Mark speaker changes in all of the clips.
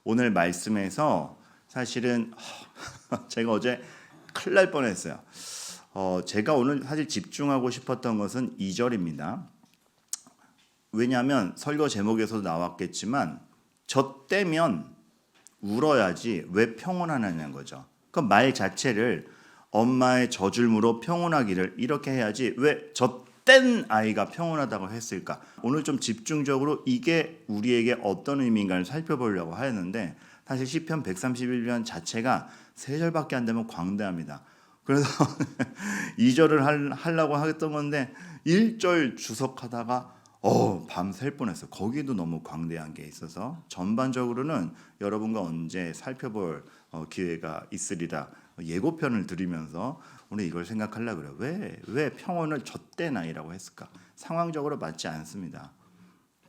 Speaker 1: 오늘 말씀에서 사실은 제가 어제 큰일 날 뻔했어요. 제가 오늘 사실 집중하고 싶었던 것은 2절입니다. 왜냐하면 설교 제목에서도 나왔겠지만 저 때면 울어야지 왜 평온하냐는 거죠. 그 말 자체를 엄마의 젖을무로 평온하기를 이렇게 해야지 왜 젖된 아이가 평온하다고 했을까? 오늘 좀 집중적으로 이게 우리에게 어떤 의미인가를 살펴보려고 하였는데 사실 시편 131편 자체가 3절밖에 안 되면 광대합니다. 그래서 2절을 하려고 했던 건데 1절 주석하다가 밤 샐 뻔했어요. 거기도 너무 광대한 게 있어서 전반적으로는 여러분과 언제 살펴볼 기회가 있으리라 예고편을 드리면서 오늘 이걸 생각하려고 그래요. 왜 평온을 젖된 아이라고 했을까? 상황적으로 맞지 않습니다.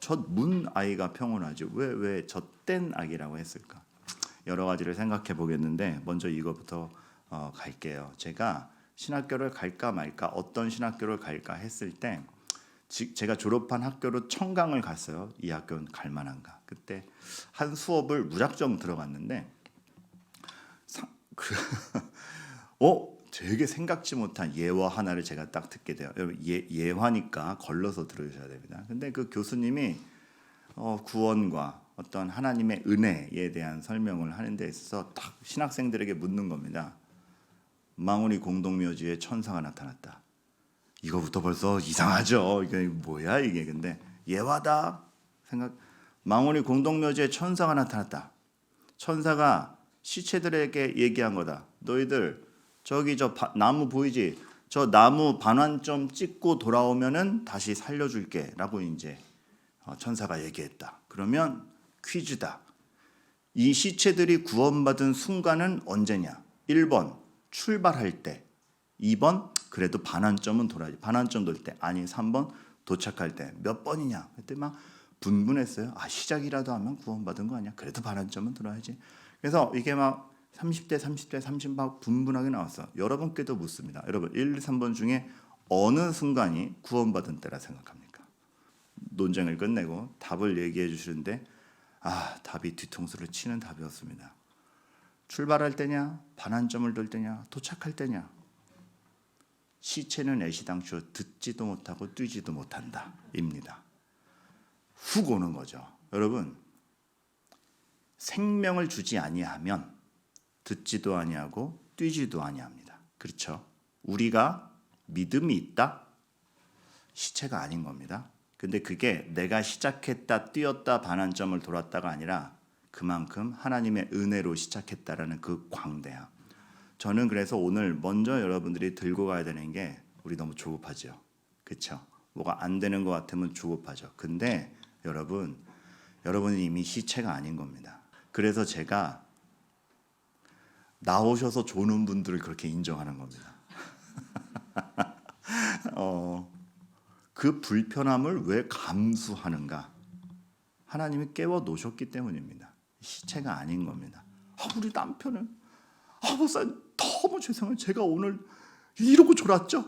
Speaker 1: 젖문 아이가 평온하지 왜 젖된 아기라고 했을까? 여러 가지를 생각해 보겠는데 먼저 이거부터 갈게요. 제가 신학교를 갈까 말까 어떤 신학교를 갈까 했을 때 제가 졸업한 학교로 청강을 갔어요. 이 학교는 갈 만한가? 그때 한 수업을 무작정 들어갔는데 되게 생각지 못한 예화 하나를 제가 딱 듣게 돼요. 여러분 예화니까 걸러서 들으셔야 됩니다. 근데 그 교수님이 구원과 어떤 하나님의 은혜에 대한 설명을 하는 데 있어서 딱 신학생들에게 묻는 겁니다. 망우리 공동묘지에 천사가 나타났다. 이거부터 벌써 이상하죠. 이게 뭐야 이게? 근데 예화다 생각. 망우리 공동묘지에 천사가 나타났다. 천사가 시체들에게 얘기한 거다. 너희들 저기 나무 보이지? 저 나무 반환점 찍고 돌아오면은 다시 살려줄게라고 이제 천사가 얘기했다. 그러면 퀴즈다. 이 시체들이 구원받은 순간은 언제냐? 1번 출발할 때, 2번 그래도 반환점은 돌아야지. 반환점 돌 때. 아니 3번 도착할 때. 몇 번이냐? 그때 막 분분했어요. 시작이라도 하면 구원받은 거 아니야? 그래도 반환점은 돌아야지. 그래서 이게 막 30대 막 분분하게 나왔어. 여러분께도 묻습니다. 여러분 1, 2, 3번 중에 어느 순간이 구원받은 때라 생각합니까? 논쟁을 끝내고 답을 얘기해 주시는데 답이 뒤통수를 치는 답이었습니다. 출발할 때냐? 반환점을 돌 때냐? 도착할 때냐? 시체는 애시당초 듣지도 못하고 뛰지도 못한다 입니다. 훅 오는 거죠. 여러분 생명을 주지 아니하면 듣지도 아니하고 뛰지도 아니합니다. 그렇죠? 우리가 믿음이 있다? 시체가 아닌 겁니다. 근데 그게 내가 시작했다, 뛰었다, 반환점을 돌았다가 아니라 그만큼 하나님의 은혜로 시작했다라는 그 광대함. 저는 그래서 오늘 먼저 여러분들이 들고 가야 되는 게 우리 너무 조급하죠. 그렇죠? 뭐가 안 되는 것 같으면 조급하죠. 근데 여러분은 이미 시체가 아닌 겁니다. 그래서 제가 나오셔서 조는 분들을 그렇게 인정하는 겁니다. 그 불편함을 왜 감수하는가? 하나님이 깨워 놓으셨기 때문입니다. 시체가 아닌 겁니다. 우리 남편은 목사님 너무 죄송해요. 제가 오늘 이러고 졸았죠?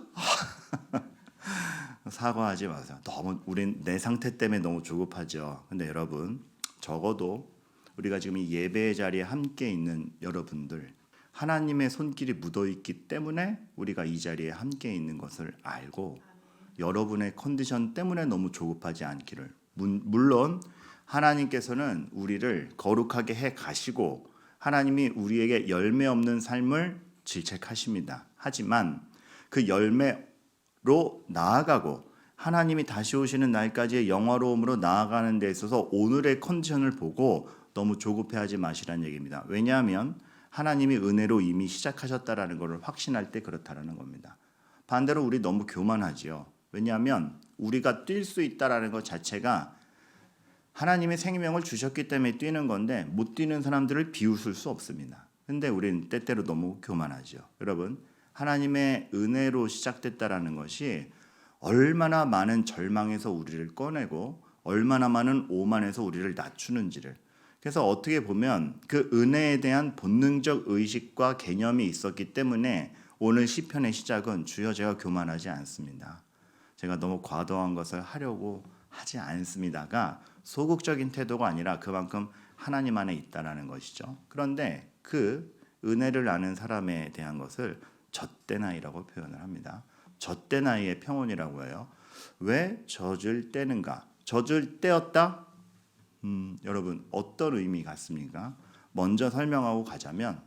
Speaker 1: 사과하지 마세요. 너무 우린 내 상태 때문에 너무 조급하죠. 근데 여러분 적어도 우리가 지금 이 예배의 자리에 함께 있는 여러분들 하나님의 손길이 묻어있기 때문에 우리가 이 자리에 함께 있는 것을 알고 여러분의 컨디션 때문에 너무 조급하지 않기를. 물론 하나님께서는 우리를 거룩하게 해 가시고 하나님이 우리에게 열매 없는 삶을 질책하십니다. 하지만 그 열매로 나아가고 하나님이 다시 오시는 날까지의 영화로움으로 나아가는 데 있어서 오늘의 컨디션을 보고 너무 조급해하지 마시라는 얘기입니다. 왜냐하면 하나님이 은혜로 이미 시작하셨다라는 것을 확신할 때 그렇다라는 겁니다. 반대로 우리 너무 교만하지요. 왜냐하면 우리가 뛸 수 있다라는 것 자체가 하나님의 생명을 주셨기 때문에 뛰는 건데 못 뛰는 사람들을 비웃을 수 없습니다. 근데 우리는 때때로 너무 교만하죠. 여러분 하나님의 은혜로 시작됐다라는 것이 얼마나 많은 절망에서 우리를 꺼내고 얼마나 많은 오만에서 우리를 낮추는지를. 그래서 어떻게 보면 그 은혜에 대한 본능적 의식과 개념이 있었기 때문에 오늘 시편의 시작은 주여 제가 교만하지 않습니다. 제가 너무 과도한 것을 하려고 하지 않습니다가 소극적인 태도가 아니라 그만큼 하나님 안에 있다라는 것이죠. 그런데 그 은혜를 아는 사람에 대한 것을 젖대나이라고 표현을 합니다. 젖대나이의 평온이라고 해요. 왜 젖을 떼는가? 젖을 떼었다? 여러분 어떤 의미 같습니까? 먼저 설명하고 가자면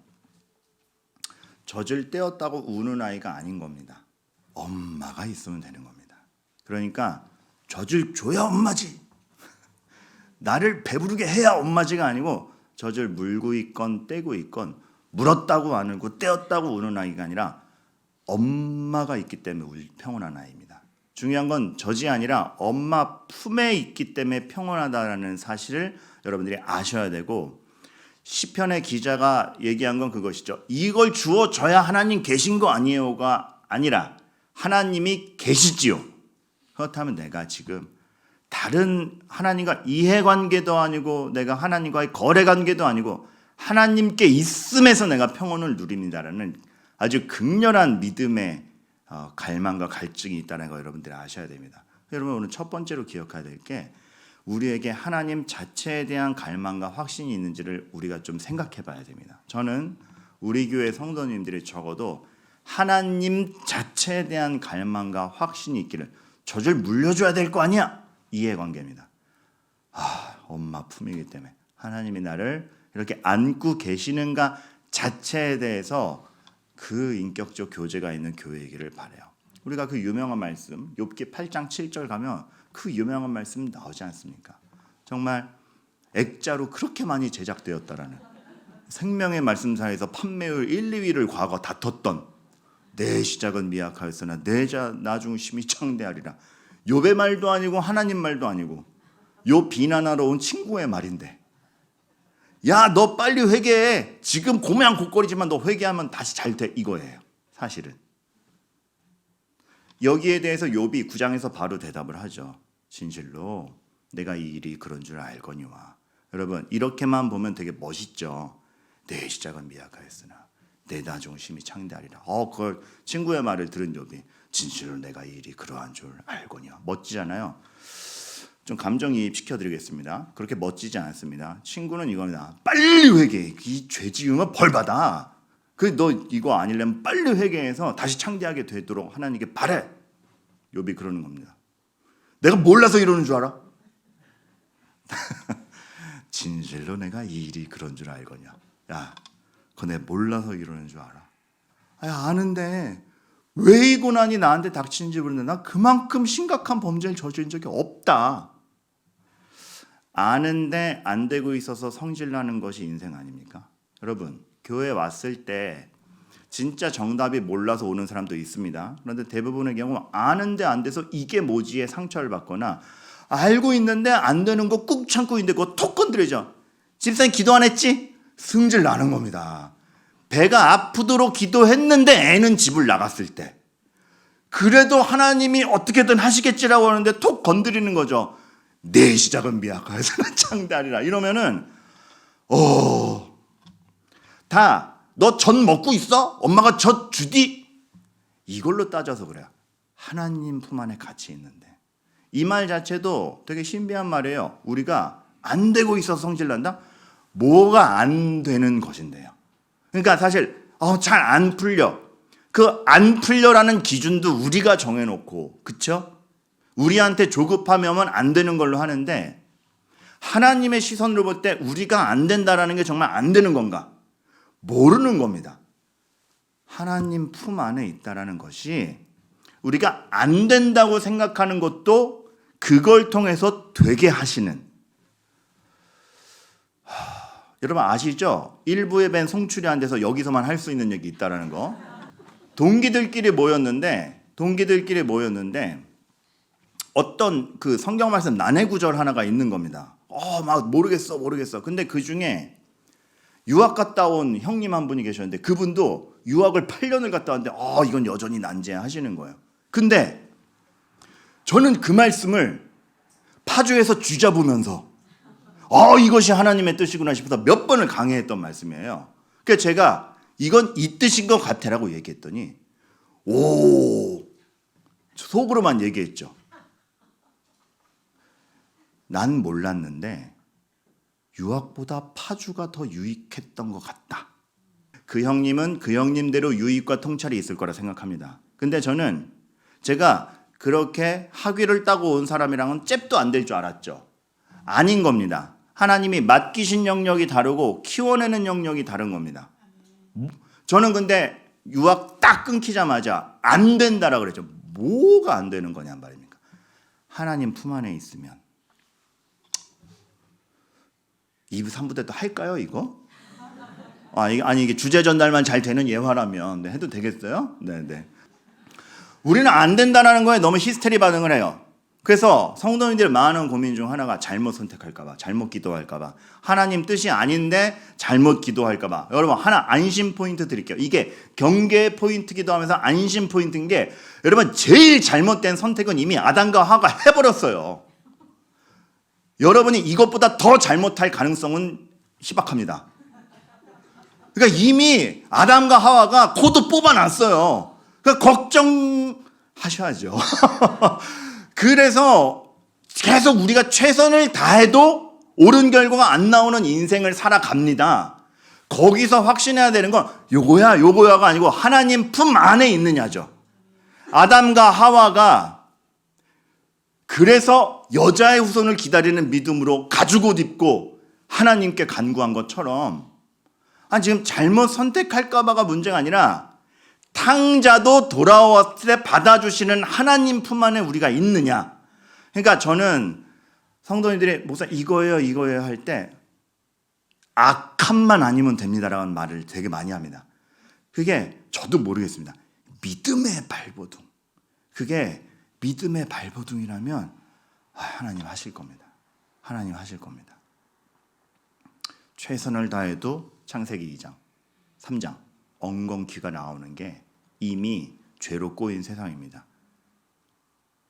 Speaker 1: 젖을 떼었다고 우는 아이가 아닌 겁니다. 엄마가 있으면 되는 겁니다. 그러니까 젖을 줘야 엄마지. 나를 배부르게 해야 엄마지가 아니고 젖을 물고 있건 떼고 있건 물었다고 안 울고 떼었다고 우는 아이가 아니라 엄마가 있기 때문에 평온한 아이입니다. 중요한 건 젖이 아니라 엄마 품에 있기 때문에 평온하다라는 사실을 여러분들이 아셔야 되고, 시편의 기자가 얘기한 건 그것이죠. 이걸 주어줘야 하나님 계신 거 아니에요가 아니라 하나님이 계시지요. 그렇다면 내가 지금 다른 하나님과 이해관계도 아니고 내가 하나님과의 거래관계도 아니고 하나님께 있음에서 내가 평온을 누립니다라는 아주 극렬한 믿음의 갈망과 갈증이 있다는 거 여러분들이 아셔야 됩니다. 여러분 오늘 첫 번째로 기억해야 될 게 우리에게 하나님 자체에 대한 갈망과 확신이 있는지를 우리가 좀 생각해 봐야 됩니다. 저는 우리 교회 성도님들이 적어도 하나님 자체에 대한 갈망과 확신이 있기를, 젖을 물려줘야 될 거 아니야? 이해관계입니다. 엄마 품이기 때문에 하나님이 나를 이렇게 안고 계시는가 자체에 대해서 그 인격적 교제가 있는 교회이기를 바라요. 우리가 그 유명한 말씀 욥기 8장 7절 가면 그 유명한 말씀 나오지 않습니까? 정말 액자로 그렇게 많이 제작되었다라는, 생명의 말씀사에서 판매율 1, 2위를 과거 다퉜던 내 시작은 미약하였으나 내 나중심이 창대하리라. 욥의 말도 아니고 하나님 말도 아니고 욥 비난하러 온 친구의 말인데, 야 너 빨리 회개해. 지금 고명고꼴이지만 너 회개하면 다시 잘 돼. 이거예요 사실은. 여기에 대해서 욥이 9장에서 바로 대답을 하죠. 진실로 내가 이 일이 그런 줄 알거니와. 여러분 이렇게만 보면 되게 멋있죠. 내 시작은 미약하였으나 내 나중심이 창대하리라. 그걸 친구의 말을 들은 욥이 진실로 내가 이 일이 그러한 줄 알거니와. 멋지잖아요. 좀 감정이입 시켜드리겠습니다. 그렇게 멋지지 않습니다. 친구는 이겁니다. 빨리 회개해. 이 죄 지으면 벌 받아. 너 이거 아니려면 빨리 회개해서 다시 창대하게 되도록 하나님께 바래. 욥이 그러는 겁니다. 내가 몰라서 이러는 줄 알아? 진실로 내가 이 일이 그런 줄 알거냐. 야, 그거 내가 몰라서 이러는 줄 알아? 아는데 왜 이 고난이 나한테 닥치는지 모르는데 나 그만큼 심각한 범죄를 저지른 적이 없다. 아는데 안 되고 있어서 성질나는 것이 인생 아닙니까? 여러분 교회 왔을 때 진짜 정답이 몰라서 오는 사람도 있습니다. 그런데 대부분의 경우 아는데 안 돼서 이게 뭐지에 상처를 받거나, 알고 있는데 안 되는 거 꾹 참고 있는데 그거 톡 건드리죠. 집사님 기도 안 했지? 승질 나는 겁니다. 배가 아프도록 기도했는데 애는 집을 나갔을 때, 그래도 하나님이 어떻게든 하시겠지라고 하는데 톡 건드리는 거죠. 내 시작은 미약하여서 창대하리라. 이러면은 다 너 젖 먹고 있어? 엄마가 젖 주디? 이걸로 따져서 그래요. 하나님 품 안에 같이 있는데. 이 말 자체도 되게 신비한 말이에요. 우리가 안 되고 있어서 성질난다? 뭐가 안 되는 것인데요. 그러니까 사실 잘 안 풀려. 그 안 풀려라는 기준도 우리가 정해놓고, 그쵸? 우리한테 조급하면 안 되는 걸로 하는데, 하나님의 시선으로 볼 때 우리가 안 된다라는 게 정말 안 되는 건가? 모르는 겁니다. 하나님 품 안에 있다라는 것이 우리가 안 된다고 생각하는 것도 그걸 통해서 되게 하시는. 여러분 아시죠? 일부에 뵌 송출이 안 돼서 여기서만 할 수 있는 얘기 있다라는 거. 동기들끼리 모였는데 어떤 그 성경 말씀 난해 구절 하나가 있는 겁니다. 막 모르겠어. 근데 그 중에 유학 갔다 온 형님 한 분이 계셨는데 그분도 유학을 8년을 갔다 왔는데 이건 여전히 난제하시는 거예요. 근데 저는 그 말씀을 파주에서 쥐잡으면서 이것이 하나님의 뜻이구나 싶어서 몇 번을 강해했던 말씀이에요. 그래서 제가 이건 이 뜻인 것 같아라고 얘기했더니 속으로만 얘기했죠. 난 몰랐는데 유학보다 파주가 더 유익했던 것 같다. 그 형님은 그 형님대로 유익과 통찰이 있을 거라 생각합니다. 근데 저는 제가 그렇게 학위를 따고 온 사람이랑은 잽도 안 될 줄 알았죠. 아닌 겁니다. 하나님이 맡기신 영역이 다르고 키워내는 영역이 다른 겁니다. 저는 근데 유학 딱 끊기자마자 안 된다라고 그랬죠. 뭐가 안 되는 거냐 말입니까? 하나님 품 안에 있으면 2부 3부 때 또 할까요 이거? 아니 이게 주제 전달만 잘 되는 예화라면 네, 해도 되겠어요? 네. 우리는 안 된다는 거에 너무 히스테리 반응을 해요. 그래서 성도님들 많은 고민 중 하나가 잘못 선택할까 봐, 잘못 기도할까 봐, 하나님 뜻이 아닌데 잘못 기도할까 봐. 여러분 하나 안심 포인트 드릴게요. 이게 경계 포인트기도 하면서 안심 포인트인 게 여러분 제일 잘못된 선택은 이미 아담과 하와가 해버렸어요. 여러분이 이것보다 더 잘못할 가능성은 희박합니다. 그러니까 이미 아담과 하와가 코드 뽑아놨어요. 그러니까 걱정하셔야죠. 그래서 계속 우리가 최선을 다해도 옳은 결과가 안 나오는 인생을 살아갑니다. 거기서 확신해야 되는 건 요거야가 아니고 하나님 품 안에 있느냐죠. 아담과 하와가 그래서 여자의 후손을 기다리는 믿음으로 가죽옷 입고 하나님께 간구한 것처럼 지금 잘못 선택할까 봐가 문제가 아니라 탕자도 돌아왔을 때 받아주시는 하나님 품 안에 우리가 있느냐. 그러니까 저는 성도님들이 목사 이거예요 할 때 악함만 아니면 됩니다라는 말을 되게 많이 합니다. 그게 저도 모르겠습니다. 믿음의 발버둥. 그게 믿음의 발버둥이라면 하나님 하실 겁니다. 하나님 하실 겁니다. 최선을 다해도 창세기 2장, 3장 엉겅퀴가 나오는 게 이미 죄로 꼬인 세상입니다.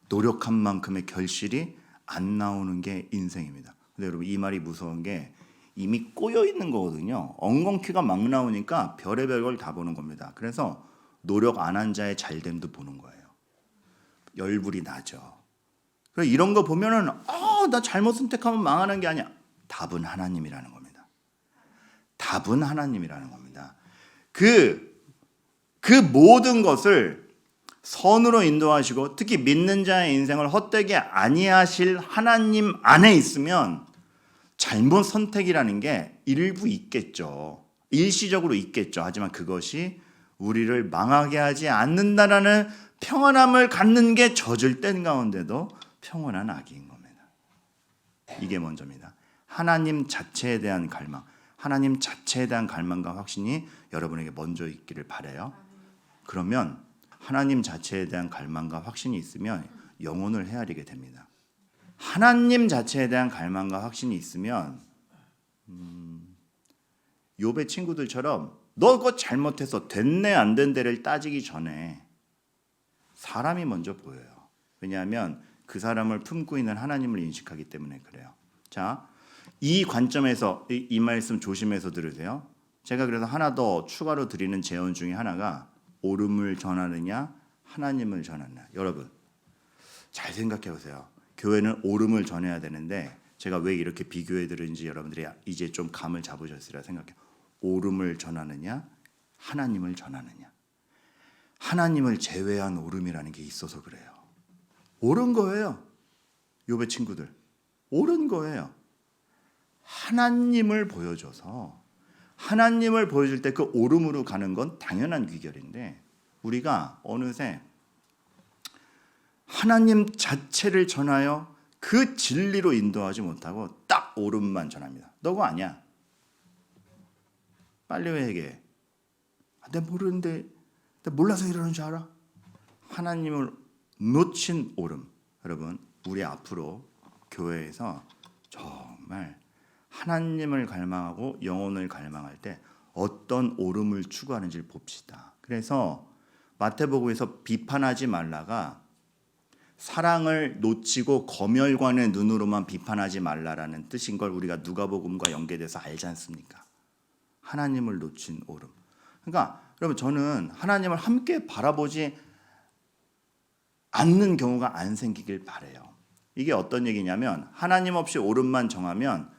Speaker 1: 노력한 만큼의 결실이 안 나오는 게 인생입니다. 근데 여러분 이 말이 무서운 게 이미 꼬여 있는 거거든요. 엉겅퀴가 막 나오니까 별의별 걸 다 보는 겁니다. 그래서 노력 안 한 자의 잘됨도 보는 거예요. 열불이 나죠. 그래서 이런 거 보면은 나 잘못 선택하면 망하는 게 아니야. 답은 하나님이라는 겁니다. 답은 하나님이라는 겁니다. 그 모든 것을 선으로 인도하시고 특히 믿는 자의 인생을 헛되게 아니하실 하나님 안에 있으면 잘못 선택이라는 게 일부 있겠죠. 일시적으로 있겠죠. 하지만 그것이 우리를 망하게 하지 않는다라는 평안함을 갖는 게 젖을 땐 가운데도 평온한 아기인 겁니다. 이게 먼저입니다. 하나님 자체에 대한 갈망, 하나님 자체에 대한 갈망과 확신이 여러분에게 먼저 있기를 바라요. 그러면 하나님 자체에 대한 갈망과 확신이 있으면 영혼을 헤아리게 됩니다. 하나님 자체에 대한 갈망과 확신이 있으면 욥의 친구들처럼 너 그거 잘못해서 됐네 안 된 데를 따지기 전에 사람이 먼저 보여요. 왜냐하면 그 사람을 품고 있는 하나님을 인식하기 때문에 그래요. 자, 이 관점에서 이 말씀 조심해서 들으세요. 제가 그래서 하나 더 추가로 드리는 제언 중에 하나가 옳음을 전하느냐 하나님을 전하느냐. 여러분 잘 생각해 보세요. 교회는 옳음을 전해야 되는데 제가 왜 이렇게 비교해 드리는지 여러분들이 이제 좀 감을 잡으셨으리라 생각해요. 옳음을 전하느냐 하나님을 전하느냐. 하나님을 제외한 옳음이라는 게 있어서 그래요. 옳은 거예요. 욥의 친구들 옳은 거예요. 하나님을 보여줘서 하나님을 보여줄 때 그 옳음으로 가는 건 당연한 귀결인데 우리가 어느새 하나님 자체를 전하여 그 진리로 인도하지 못하고 딱 옳음만 전합니다. 너 그거 아니야. 빨리 회개해. 내가 모르는데 내가 몰라서 이러는 줄 알아? 하나님을 놓친 옳음. 여러분 우리 앞으로 교회에서 정말 하나님을 갈망하고 영혼을 갈망할 때 어떤 옳음을 추구하는지를 봅시다. 그래서 마태복음에서 비판하지 말라가 사랑을 놓치고 검열관의 눈으로만 비판하지 말라라는 뜻인 걸 우리가 누가복음과 연계돼서 알지 않습니까? 하나님을 놓친 옳음. 그러니까 여러분 저는 하나님을 함께 바라보지 않는 경우가 안 생기길 바라요. 이게 어떤 얘기냐면 하나님 없이 옳음만 정하면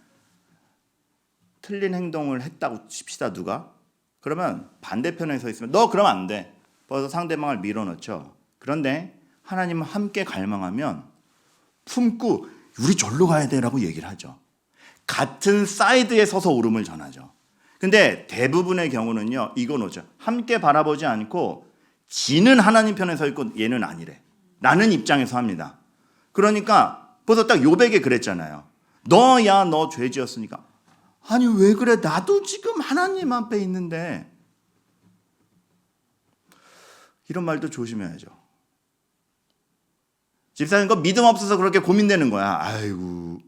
Speaker 1: 틀린 행동을 했다고 칩시다 누가. 그러면 반대편에 서 있으면 너 그러면 안 돼. 벌써 상대방을 밀어넣죠. 그런데 하나님은 함께 갈망하면 품고 우리 절로 가야 돼라고 얘기를 하죠. 같은 사이드에 서서 오름을 전하죠. 근데 대부분의 경우는요, 이건 오죠. 함께 바라보지 않고 지는 하나님 편에 서 있고 얘는 아니래 라는 입장에서 합니다. 그러니까 벌써 딱 요백에 그랬잖아요. 너야 너 죄 지었으니까. 아니 왜 그래, 나도 지금 하나님 앞에 있는데. 이런 말도 조심해야죠. 집사님 거 믿음 없어서 그렇게 고민되는 거야. 아이고,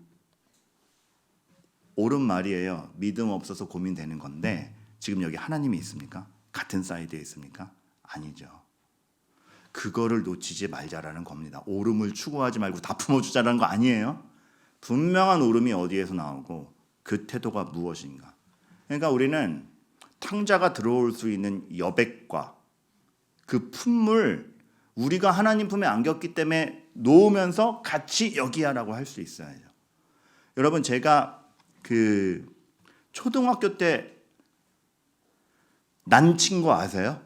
Speaker 1: 옳은 말이에요. 믿음 없어서 고민되는 건데 지금 여기 하나님이 있습니까? 같은 사이드에 있습니까? 아니죠. 그거를 놓치지 말자라는 겁니다. 오름을 추구하지 말고 다 품어주자라는 거 아니에요. 분명한 오름이 어디에서 나오고 그 태도가 무엇인가. 그러니까 우리는 탕자가 들어올 수 있는 여백과 그 품을 우리가 하나님 품에 안겼기 때문에 놓으면서 같이 여기야라고 할 수 있어야죠. 여러분, 제가 그 초등학교 때 난친 거 아세요?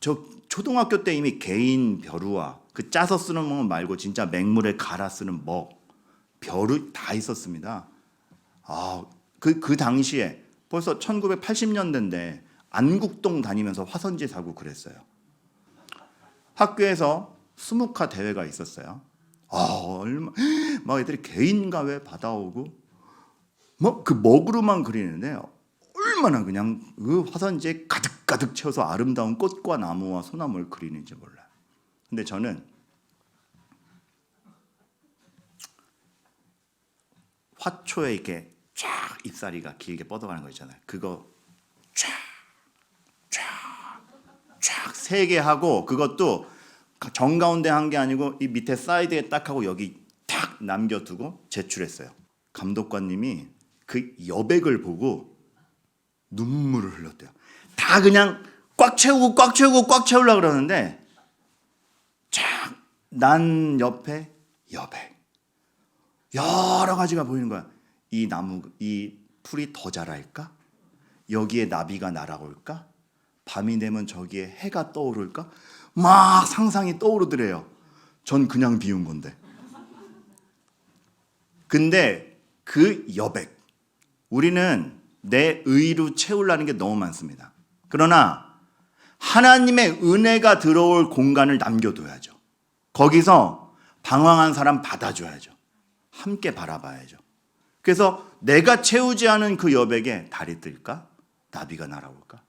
Speaker 1: 저 초등학교 때 이미 개인 벼루와 그 짜서 쓰는 거 말고 진짜 맹물에 갈아 쓰는 먹, 벼루 다 있었습니다. 그 당시에 벌써 1980년대인데 안국동 다니면서 화선지 사고 그랬어요. 학교에서 수묵화 대회가 있었어요. 막 애들이 개인가회 받아오고 뭐 그 먹으로만 그리는데 얼마나 그냥 그 화선지에 가득가득 채워서 아름다운 꽃과 나무와 소나무를 그리는지 몰라요. 근데 저는 화초에 이렇게 쫙 잎사리가 길게 뻗어가는 거 있잖아요. 그거 쫙 세 개 하고, 그것도 정가운데 한 게 아니고 이 밑에 사이드에 딱 하고 여기 탁 남겨두고 제출했어요. 감독관님이 그 여백을 보고 눈물을 흘렸대요. 다 그냥 꽉 채우려고 그러는데 쫙 난 옆에 여백 여러 가지가 보이는 거야. 이 나무, 이 풀이 더 자랄까? 여기에 나비가 날아올까? 밤이 되면 저기에 해가 떠오를까? 막 상상이 떠오르더래요. 전 그냥 비운 건데. 근데 그 여백, 우리는 내 의로 채우려는 게 너무 많습니다. 그러나 하나님의 은혜가 들어올 공간을 남겨둬야죠. 거기서 방황한 사람 받아줘야죠. 함께 바라봐야죠. 그래서 내가 채우지 않은 그 여백에 달이 뜰까? 나비가 날아올까?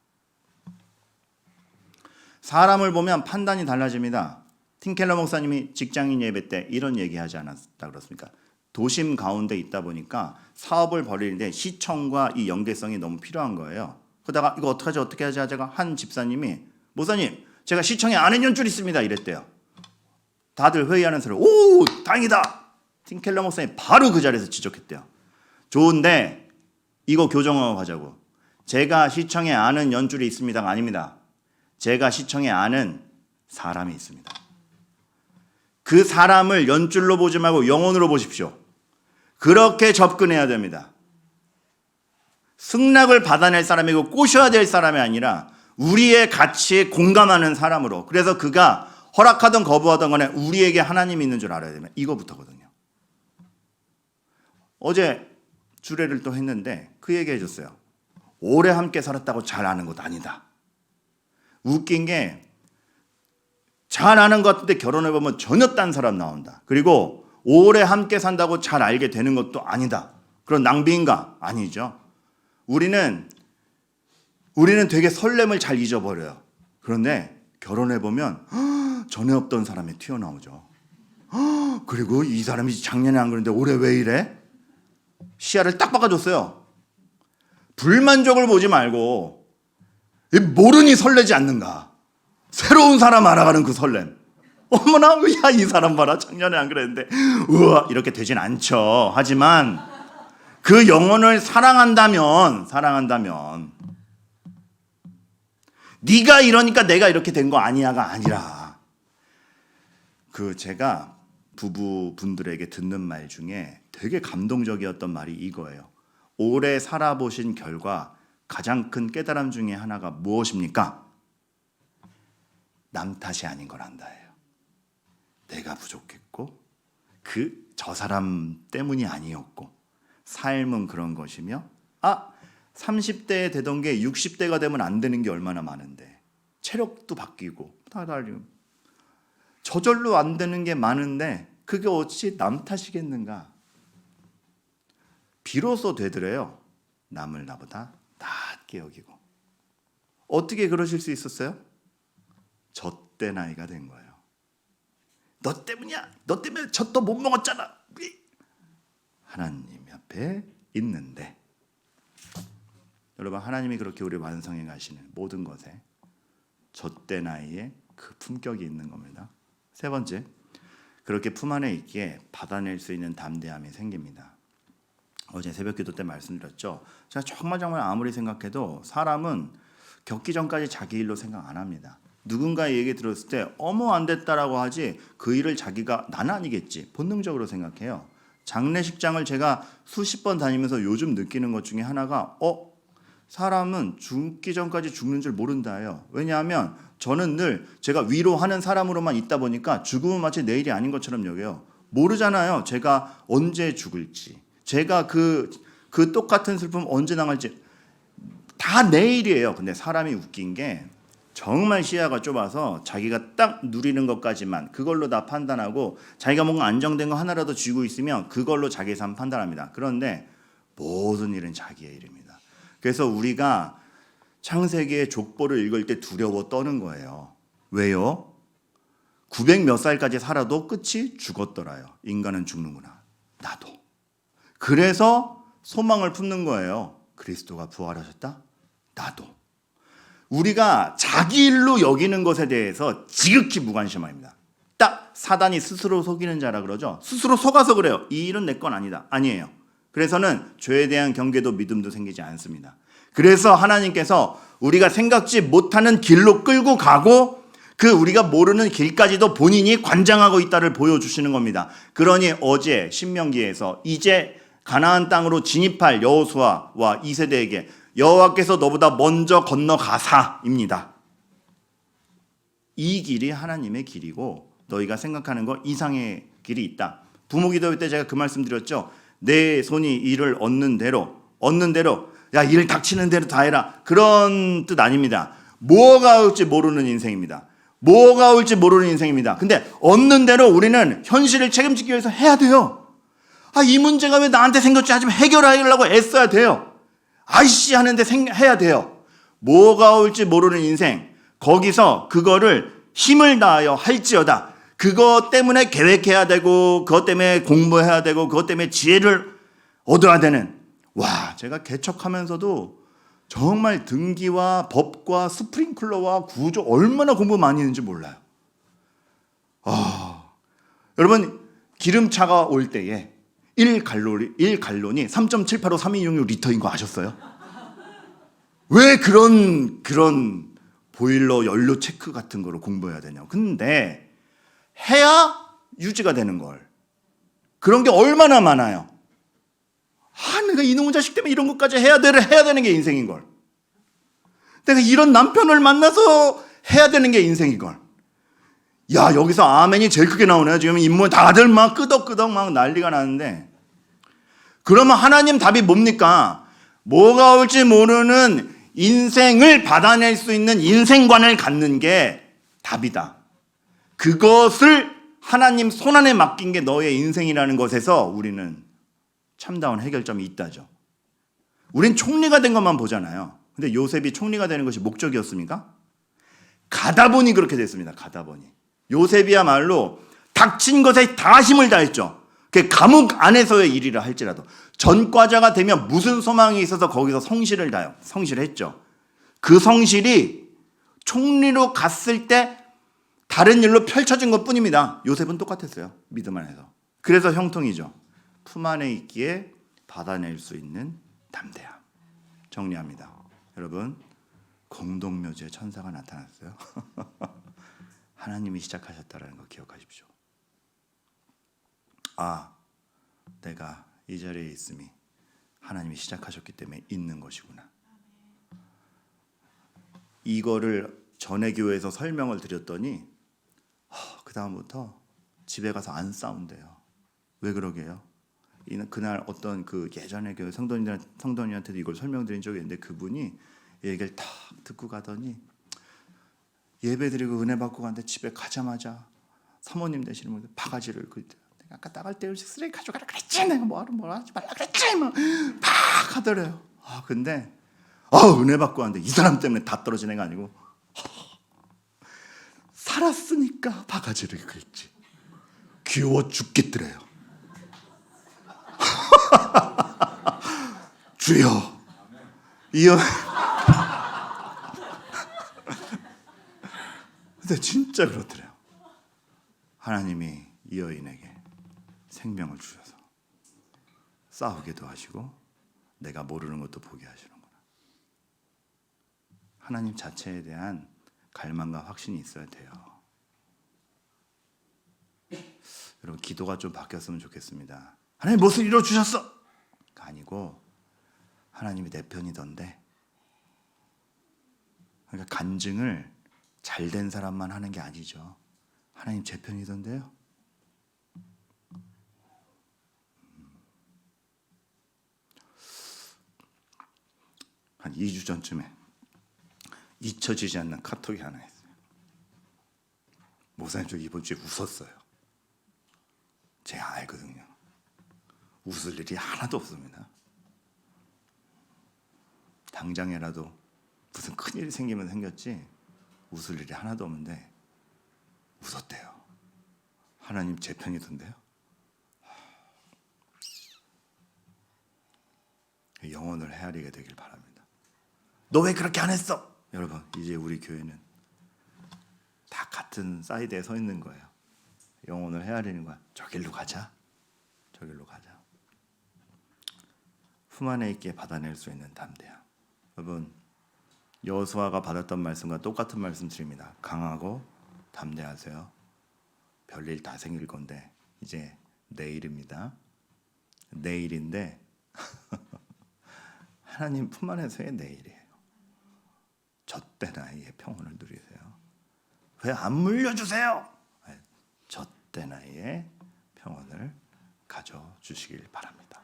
Speaker 1: 사람을 보면 판단이 달라집니다. 팀켈러 목사님이 직장인 예배 때 이런 얘기하지 않았다 그렇습니까? 도심 가운데 있다 보니까 사업을 벌이는데 시청과 이 연계성이 너무 필요한 거예요. 그러다가 이거 어떻게 하지 하다가 한 집사님이, 목사님 제가 시청에 아는 연줄 있습니다 이랬대요. 다들 회의하는 소리, 오 다행이다. 팀켈러 목사님 바로 그 자리에서 지적했대요. 좋은데 이거 교정하고 가자고. 제가 시청에 아는 연줄이 있습니다가 아닙니다. 제가 시청에 아는 사람이 있습니다. 그 사람을 연줄로 보지 말고 영혼으로 보십시오. 그렇게 접근해야 됩니다. 승낙을 받아낼 사람이고 꼬셔야 될 사람이 아니라 우리의 가치에 공감하는 사람으로. 그래서 그가 허락하든 거부하든 간에 우리에게 하나님이 있는 줄 알아야 됩니다. 이거부터거든요. 어제 주례를 또 했는데 그 얘기 해줬어요. 오래 함께 살았다고 잘 아는 것도 아니다. 웃긴 게 잘 아는 것 같은데 결혼해보면 전혀 딴 사람 나온다. 그리고 오래 함께 산다고 잘 알게 되는 것도 아니다. 그런 낭비인가? 아니죠. 우리는 되게 설렘을 잘 잊어버려요. 그런데 결혼해보면 전에 없던 사람이 튀어나오죠. 그리고 이 사람이 작년에 안 그랬는데 올해 왜 이래? 시야를 딱 바꿔줬어요. 불만족을 보지 말고 모르니 설레지 않는가. 새로운 사람 알아가는 그 설렘. 어머나, 야, 이 사람 봐라. 작년에 안 그랬는데. 우와, 이렇게 되진 않죠. 하지만 그 영혼을 사랑한다면 네가 이러니까 내가 이렇게 된 거 아니야가 아니라, 그 제가 부부분들에게 듣는 말 중에 되게 감동적이었던 말이 이거예요. 오래 살아보신 결과 가장 큰 깨달음 중에 하나가 무엇입니까? 남 탓이 아닌 걸 안다예요. 내가 부족했고 저 사람 때문이 아니었고 삶은 그런 것이며 30대에 되던 게 60대가 되면 안 되는 게 얼마나 많은데 체력도 바뀌고 다 달리고 저절로 안 되는 게 많은데 그게 어찌 남 탓이겠는가? 비로소 되더래요. 남을 나보다 낮게 여기고. 어떻게 그러실 수 있었어요? 젖대 나이가 된 거예요. 너 때문이야. 너 때문에 젖도 못 먹었잖아. 하나님 옆에 있는데 여러분, 하나님이 그렇게 우리 완성해 가시는 모든 것에 젖대 나이에 그 품격이 있는 겁니다. 세 번째, 그렇게 품 안에 있기에 받아낼 수 있는 담대함이 생깁니다. 어제 새벽기도 때 말씀드렸죠. 제가 정말 아무리 생각해도 사람은 겪기 전까지 자기 일로 생각 안 합니다. 누군가의 얘기 들었을 때 어머 안 됐다라고 하지 그 일을 자기가 나는 아니겠지 본능적으로 생각해요. 장례식장을 제가 수십 번 다니면서 요즘 느끼는 것 중에 하나가 사람은 죽기 전까지 죽는 줄 모른다예요. 왜냐하면 저는 늘 제가 위로하는 사람으로만 있다 보니까 죽음은 마치 내일이 아닌 것처럼 여겨요. 모르잖아요. 제가 언제 죽을지, 제가 그 똑같은 슬픔 언제 당할지 다 내일이에요. 근데 사람이 웃긴 게 정말 시야가 좁아서 자기가 딱 누리는 것까지만 그걸로 다 판단하고 자기가 뭔가 안정된 거 하나라도 쥐고 있으면 그걸로 자기 삶 판단합니다. 그런데 모든 일은 자기의 일입니다. 그래서 우리가 창세기의 족보를 읽을 때 두려워 떠는 거예요. 왜요? 900 몇 살까지 살아도 끝이 죽었더라요. 인간은 죽는구나. 나도. 그래서 소망을 품는 거예요. 그리스도가 부활하셨다? 나도. 우리가 자기 일로 여기는 것에 대해서 지극히 무관심합니다. 딱 사단이 스스로 속이는 자라 그러죠. 스스로 속아서 그래요. 이 일은 내 건 아니다. 아니에요. 그래서는 죄에 대한 경계도 믿음도 생기지 않습니다. 그래서 하나님께서 우리가 생각지 못하는 길로 끌고 가고 그 우리가 모르는 길까지도 본인이 관장하고 있다를 보여주시는 겁니다. 그러니 어제 신명기에서 이제 가나안 땅으로 진입할 여호수아와 2세대에게 여호와께서 너보다 먼저 건너가사입니다. 이 길이 하나님의 길이고 너희가 생각하는 것 이상의 길이 있다. 부모 기도회 때 제가 그 말씀 드렸죠. 내 손이 이를 얻는 대로 야, 일 닥치는 대로 다 해라. 그런 뜻 아닙니다. 뭐가 올지 모르는 인생입니다. 뭐가 올지 모르는 인생입니다. 근데 얻는 대로 우리는 현실을 책임지기 위해서 해야 돼요. 이 문제가 왜 나한테 생겼지 하지만 해결하려고 애써야 돼요. 아이씨 하는데 해야 돼요. 뭐가 올지 모르는 인생, 거기서 그거를 힘을 다하여 할지어다. 그것 때문에 계획해야 되고 그것 때문에 공부해야 되고 그것 때문에 지혜를 얻어야 되는, 제가 개척하면서도 정말 등기와 법과 스프링클러와 구조 얼마나 공부 많이 했는지 몰라요. 여러분, 기름차가 올 때에 1갈론이 3.785 3266 리터인 거 아셨어요? 왜 그런 보일러 연료 체크 같은 거를 공부해야 되냐. 근데 해야 유지가 되는 걸. 그런 게 얼마나 많아요. 내가 이놈의 자식 때문에 이런 것까지 해야 되는 게 인생인 걸. 내가 이런 남편을 만나서 해야 되는 게 인생인 걸. 야, 여기서 아멘이 제일 크게 나오네요. 지금 인문 다들 막 끄덕끄덕 막 난리가 나는데, 그러면 하나님 답이 뭡니까? 뭐가 올지 모르는 인생을 받아낼 수 있는 인생관을 갖는 게 답이다. 그것을 하나님 손안에 맡긴 게 너의 인생이라는 것에서 우리는 참다운 해결점이 있다죠. 우린 총리가 된 것만 보잖아요. 근데 요셉이 총리가 되는 것이 목적이었습니까? 가다 보니 그렇게 됐습니다. 가다 보니. 요셉이야말로 닥친 것에 다 힘을 다했죠. 그 감옥 안에서의 일이라 할지라도 전과자가 되면 무슨 소망이 있어서 거기서 성실을 다요. 성실했죠. 그 성실이 총리로 갔을 때 다른 일로 펼쳐진 것뿐입니다. 요셉은 똑같았어요. 믿음 안에서. 그래서 형통이죠. 품 안에 있기에 받아낼 수 있는 담대함. 정리합니다. 여러분, 공동묘지에 천사가 나타났어요. 하나님이 시작하셨다는 거 기억하십시오. 내가 이 자리에 있음이 하나님이 시작하셨기 때문에 있는 것이구나. 이거를 전에 교회에서 설명을 드렸더니 그 다음부터 집에 가서 안 싸운대요. 왜 그러게요? 그날 어떤 그 예전에 그 성도님한테도 이걸 설명드린 적이 있는데 그분이 얘기를 딱 듣고 가더니 예배드리고 은혜 받고 갔는데 집에 가자마자 사모님 되시는 분들 바가지를 내가 아까 나갈 때 쓰레기 가져가라 그랬지, 내가 뭐라 하지 말라 그랬지, 막 하더래요. 근데 은혜 받고 왔는데 이 사람 때문에 다 떨어진 애가 아니고 살았으니까 바가지를 긁지. 귀여워 죽겠더래요. 주여 이어. 근데 진짜 그렇더래요. 하나님이 이 여인에게 생명을 주셔서 싸우기도 하시고 내가 모르는 것도 보게 하시는구나. 하나님 자체에 대한 갈망과 확신이 있어야 돼요. 여러분 기도가 좀 바뀌었으면 좋겠습니다. 하나님 무엇을 이루어주셨어? 아니고 하나님이 내 편이던데. 그러니까 간증을 잘된 사람만 하는 게 아니죠. 하나님 제 편이던데요. 한 2주 전쯤에 잊혀지지 않는 카톡이 하나 있어요. 목사님 저 이번 주에 웃었어요. 제가 알거든요. 웃을 일이 하나도 없습니다. 당장이라도 무슨 큰일이 생기면 생겼지 웃을 일이 하나도 없는데 웃었대요. 하나님 제 편이던데요. 영혼을 헤아리게 되길 바랍니다. 너 왜 그렇게 안 했어? 여러분 이제 우리 교회는 다 같은 사이드에 서 있는 거예요. 영혼을 헤아리는 거야. 저길로 가자. 저길로 가자. 품 안에 있게 받아낼 수 있는 담대함. 여러분 여호수아가 받았던 말씀과 똑같은 말씀 드립니다. 강하고 담대하세요. 별일 다 생길 건데 이제 내일입니다. 내일인데 하나님 품 안에서의 내일이에요. 젖대 나이에 평온을 누리세요. 왜 안 물려주세요? 젖대 나이에 평온을 가져주시길 바랍니다.